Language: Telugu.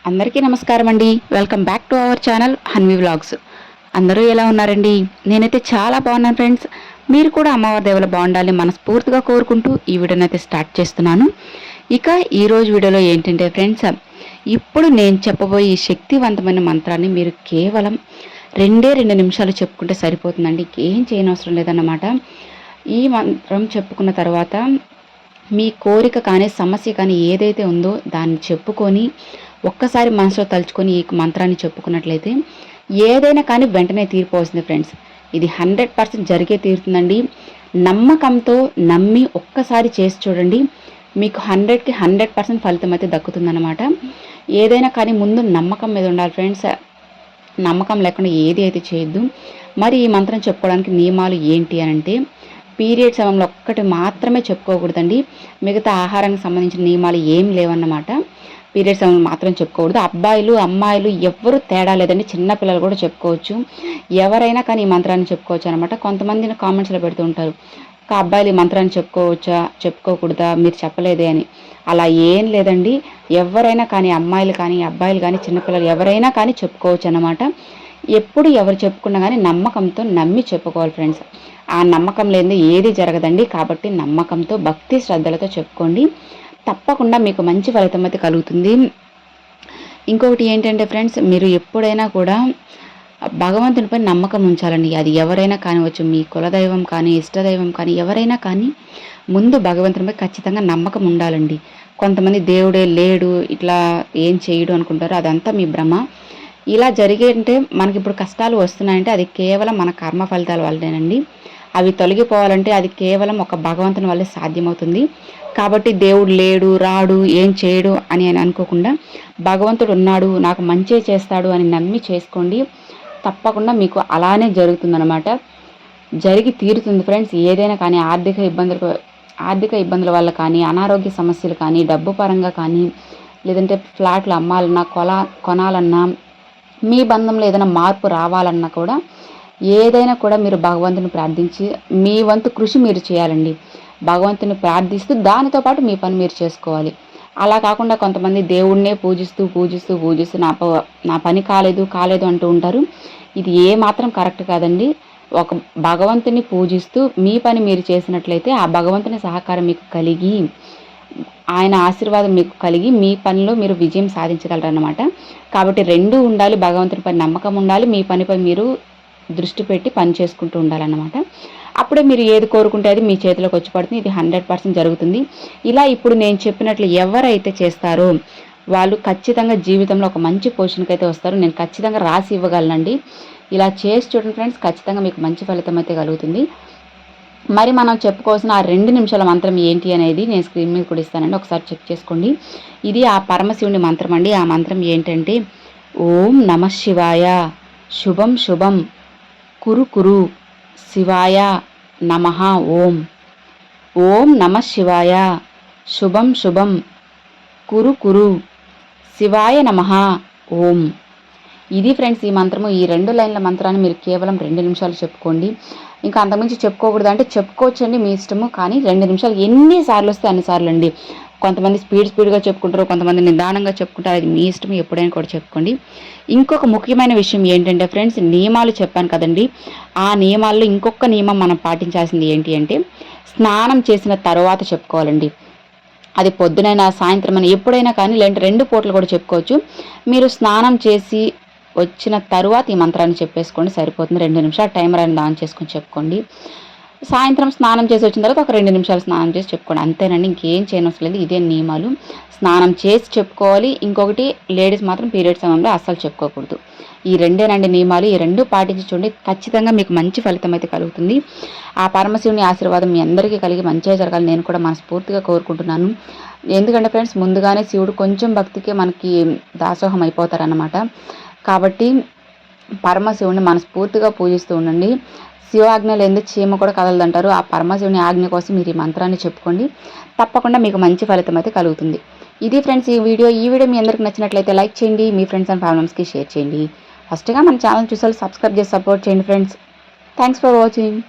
అందరికీ నమస్కారం అండి. Welcome back to our channel Hanvi vlogs. అందరూ ఎలా ఉన్నారండి? నేనైతే చాలా బాగున్నాను ఫ్రెండ్స్. మీరు కూడా అమ్మవారి దేవుల బాగుండాలని మనస్ఫూర్తిగా కోరుకుంటూ ఈ వీడియోని అయితే స్టార్ట్ చేస్తున్నాను. ఇక ఈరోజు వీడియోలో ఏంటంటే ఫ్రెండ్స్, ఇప్పుడు నేను చెప్పబోయే ఈ శక్తివంతమైన మంత్రాన్ని మీరు కేవలం 2 నిమిషాలు చెప్పుకుంటే సరిపోతుందండి. ఏం చేయనవసరం లేదన్నమాట. ఈ మంత్రం చెప్పుకున్న తర్వాత మీ కోరిక కానీ సమస్య కానీ ఏదైతే ఉందో దాన్ని చెప్పుకొని ఒక్కసారి మనసులో తలుచుకొని ఈ మంత్రాన్ని చెప్పుకున్నట్లయితే ఏదైనా కానీ వెంటనే తీరిపోతుంది ఫ్రెండ్స్. ఇది 100% జరిగే తీరుతుందండి. నమ్మకంతో నమ్మి ఒక్కసారి చేసి చూడండి. మీకు 100కి 100% ఫలితం అయితే దక్కుతుందన్నమాట. ఏదైనా కానీ ముందు నమ్మకం మీద ఉండాలి ఫ్రెండ్స్. నమ్మకం లేకుండా ఏది అయితే చేయొద్దు. మరి ఈ మంత్రం చెప్పుకోవడానికి నియమాలు ఏంటి అని అంటే, పీరియడ్ సమయంలో ఒక్కటి మాత్రమే చెప్పుకోకూడదండి. మిగతా ఆహారానికి సంబంధించిన నియమాలు ఏం లేవన్నమాట. పీరియడ్ సమయంలో మాత్రం చెప్పుకోకూడదు. అబ్బాయిలు అమ్మాయిలు ఎవ్వరూ తేడా లేదండి. చిన్నపిల్లలు కూడా చెప్పుకోవచ్చు. ఎవరైనా కానీ ఈ మంత్రాన్ని చెప్పుకోవచ్చు అనమాట. కొంతమందిని కామెంట్స్లో పెడుతూ ఉంటారు, అబ్బాయిలు ఈ మంత్రాన్ని చెప్పుకోవచ్చా చెప్పుకోకూడదా మీరు చెప్పలేదే అని. అలా ఏం లేదండి. ఎవరైనా కానీ అమ్మాయిలు కానీ అబ్బాయిలు కానీ చిన్నపిల్లలు ఎవరైనా కానీ చెప్పుకోవచ్చు అన్నమాట. ఎప్పుడు ఎవరు చెప్పుకున్నా కానీ నమ్మకంతో నమ్మి చెప్పుకోవాలి ఫ్రెండ్స్. ఆ నమ్మకం లేనిది ఏది జరగదండి. కాబట్టి నమ్మకంతో భక్తి శ్రద్ధలతో చెప్పుకోండి. తప్పకుండా మీకు మంచి ఫలితం అయితే కలుగుతుంది. ఇంకొకటి ఏంటంటే ఫ్రెండ్స్, మీరు ఎప్పుడైనా కూడా భగవంతునిపై నమ్మకం ఉంచాలండి. అది ఎవరైనా కానివచ్చు, మీ కులదైవం కానీ ఇష్టదైవం కానీ ఎవరైనా కానీ ముందు భగవంతునిపై ఖచ్చితంగా నమ్మకం ఉండాలండి. కొంతమంది దేవుడే లేడు ఇట్లా ఏం చేయడు అనుకుంటారు. అదంతా మీ భ్రమ. ఇలా జరిగే అంటే మనకి ఇప్పుడు కష్టాలు వస్తున్నాయంటే అది కేవలం మన కర్మ ఫలితాల వల్లనేనండి. అవి తొలగిపోవాలంటే అది కేవలం ఒక భగవంతుని వల్లే సాధ్యమవుతుంది. కాబట్టి దేవుడు లేడు రాడు ఏం చేయడు అని అనుకోకుండా భగవంతుడు ఉన్నాడు నాకు మంచి చేస్తాడు అని నమ్మి చేసుకోండి. తప్పకుండా మీకు అలానే జరుగుతుందన్నమాట. జరిగి తీరుతుంది ఫ్రెండ్స్. ఏదైనా కానీ ఆర్థిక ఇబ్బందుల వల్ల కానీ, అనారోగ్య సమస్యలు కానీ, డబ్బు పరంగా కానీ, లేదంటే ఫ్లాట్లు అమ్మాలన్నా కొనాలన్నా, మీ బంధంలో ఏదైనా మార్పు రావాలన్నా కూడా ఏదైనా కూడా మీరు భగవంతుని ప్రార్థించి మీ వంతు కృషి మీరు చేయాలండి. భగవంతుని ప్రార్థిస్తూ దానితో పాటు మీ పని మీరు చేసుకోవాలి. అలా కాకుండా కొంతమంది దేవుణ్ణే పూజిస్తూ నా పని కాలేదు అంటూ ఉంటారు. ఇది ఏ మాత్రం కరెక్ట్ కాదండి. ఒక భగవంతుని పూజిస్తూ మీ పని మీరు చేసినట్లయితే ఆ భగవంతుని సహకారం మీకు కలిగి, ఆయన ఆశీర్వాదం మీకు కలిగి మీ పనిలో మీరు విజయం సాధించగలరన్నమాట. కాబట్టి 2 ఉండాలి. భగవంతునిపై నమ్మకం ఉండాలి, మీ పనిపై మీరు దృష్టి పెట్టి పని చేసుకుంటూ ఉండాలన్నమాట. అప్పుడే మీరు ఏది కోరుకుంటే అది మీ చేతిలోకి వచ్చి పడుతుంది. ఇది 100% జరుగుతుంది. ఇలా ఇప్పుడు నేను చెప్పినట్లు ఎవరైతే చేస్తారో వాళ్ళు ఖచ్చితంగా జీవితంలో ఒక మంచి పొజిషన్కి అయితే వస్తారు. నేను ఖచ్చితంగా రాసి ఇవ్వగలనండి. ఇలా చేసి చూడండి ఫ్రెండ్స్, ఖచ్చితంగా మీకు మంచి ఫలితం అయితే కలుగుతుంది. మరి మనం చెప్పుకోవాల్సిన ఆ 2 నిమిషాల మంత్రం ఏంటి అనేది నేను స్క్రీన్ మీద కూడా ఇస్తానండి. ఒకసారి చెక్ చేసుకోండి. ఇది ఆ పరమశివుని మంత్రం అండి. ఆ మంత్రం ఏంటంటే, ఓం నమః శివాయ శుభం శుభం కురు కురు శివాయ నమః ఓం. ఓం నమః శివాయ శుభం శుభం కురు కురు శివాయ నమః ఓం. ఇది ఫ్రెండ్స్ ఈ మంత్రము. ఈ 2 లైన్ల మంత్రాన్ని మీరు కేవలం 2 నిమిషాలు చెప్పుకోండి. ఇంకా అంతకుమించి చెప్పుకోకూడదు అంటే చెప్పుకోవచ్చండి, మీ ఇష్టము. కానీ 2 నిమిషాలు ఎన్నిసార్లు వస్తే అన్నిసార్లు అండి. కొంతమంది స్పీడ్గా చెప్పుకుంటారు, కొంతమంది నిదానంగా చెప్పుకుంటారు. అది మీ ఇష్టం. ఎప్పుడైనా కూడా చెప్పుకోండి. ఇంకొక ముఖ్యమైన విషయం ఏంటంటే ఫ్రెండ్స్, నియమాలు చెప్పాను కదండి. ఆ నియమాల్లో ఇంకొక నియమం మనం పాటించాల్సింది ఏంటి అంటే, స్నానం చేసిన తర్వాత చెప్పుకోవాలండి. అది పొద్దునైనా సాయంత్రం అయినా ఎప్పుడైనా కానీ, లేదంటే 2 పూటలు కూడా చెప్పుకోవచ్చు. మీరు స్నానం చేసి వచ్చిన తరువాత ఈ మంత్రాన్ని చెప్పేసుకోండి, సరిపోతుంది. 2 నిమిషాలు టైమర్ అనేది ఆన్ చేసుకొని చెప్పుకోండి. సాయంత్రం స్నానం చేసి వచ్చిన తర్వాత ఒక 2 నిమిషాలు స్నానం చేసి చెప్పుకోండి. అంతేనండి, ఇంకేం చేయనవసరం లేదు. ఇదే నియమాలు. స్నానం చేసి చెప్పుకోవాలి. ఇంకొకటి, లేడీస్ మాత్రం పీరియడ్ సమయంలో అస్సలు చెప్పుకోకూడదు. ఈ 2 నియమాలు. ఈ 2 పాటించి చూడండి, ఖచ్చితంగా మీకు మంచి ఫలితం అయితే కలుగుతుంది. ఆ పరమశివుని ఆశీర్వాదం మీ అందరికీ కలిగి మంచిగా జరగాలి నేను కూడా మనస్ఫూర్తిగా కోరుకుంటున్నాను. ఎందుకంటే ఫ్రెండ్స్, ముందుగానే శివుడు కొంచెం భక్తికే మనకి దాసోహం అయిపోతారన్నమాట. కాబట్టి పరమశివుని మనస్ఫూర్తిగా పూజిస్తూ ఉండండి. శివాజ్ఞ లేనిదే చీమ కూడా కదలదంటారు. ఆ పరమశివుని ఆజ్ఞ కోసం మీరు ఈ మంత్రాన్ని చెప్పుకోండి. తప్పకుండా మీకు మంచి ఫలితం అయితే కలుగుతుంది. ఇది ఫ్రెండ్స్ ఈ వీడియో. మీ అందరికి నచ్చినట్లయితే లైక్ చేయండి, మీ ఫ్రెండ్స్ అండ్ ఫ్యామిలీస్కి షేర్ చేయండి. ఫస్ట్గా మన ఛానల్ చూసారు సబ్స్క్రైబ్ చేసి సపోర్ట్ చేయండి ఫ్రెండ్స్. Thanks for watching.